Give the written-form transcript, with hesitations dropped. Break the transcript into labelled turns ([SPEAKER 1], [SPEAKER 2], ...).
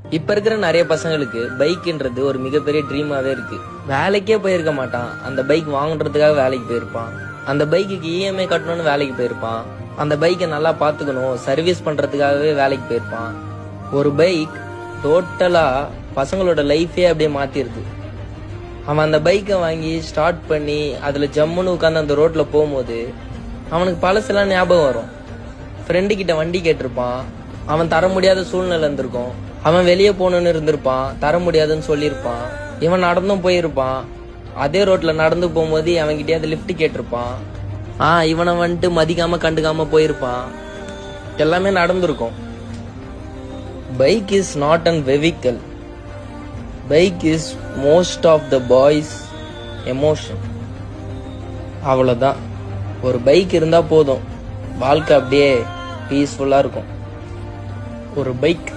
[SPEAKER 1] இப்ப இருக்கிற நிறைய பசங்களுக்கு பைக்ன்றது ஒரு மிகப்பெரிய ட்ரீமாவே இருக்கு. வேலைக்கே போயிருக்க மாட்டான், அந்த பைக் வாங்குறதுக்காக வேலைக்கு போயிருப்பான். அந்த பைக்குக்கு இஎம்ஐ கட்டணும்னு வேலைக்கு போயிருப்பான். அந்த பைக்கை நல்லா பாத்துக்கணும், சர்வீஸ் பண்றதுக்காகவே வேலைக்கு போயிருப்பான். ஒரு பைக் டோட்டலா பசங்களோட லைஃபே அப்படியே மாத்திருது. அவன் அந்த பைக்கை வாங்கி ஸ்டார்ட் பண்ணி அதுல ஜம்முன்னு உட்காந்து அந்த ரோட்ல போகும்போது அவனுக்கு பழசெல்லாம் ஞாபகம் வரும். ஃப்ரெண்டு கிட்ட வண்டி கேட்டிருப்பான், அவன் தர முடியாத சூழ்நிலை இருந்திருக்கும். அவன் வெளியே போகணும்னு இருந்திருப்பான், தர முடியாதுன்னு சொல்லியிருப்பான். இவன் நடந்தும் போயிருப்பான். அதே ரோட்ல நடந்து போகும்போது அவன்கிட்டயாவது லிஃப்ட் கேட்டிருப்பான். இவனை வந்துட்டு மதிக்காம கண்டுக்காம போயிருப்பான். எல்லாமே நடந்திருக்கும். Bike is not an vehicle. Bike is most of the boys emotion. அவ்வளவுதான். ஒரு பைக் இருந்தா போதும், வாழ்க்கை அப்படியே பீஸ்ஃபுல்லா இருக்கும். ஒரு பைக்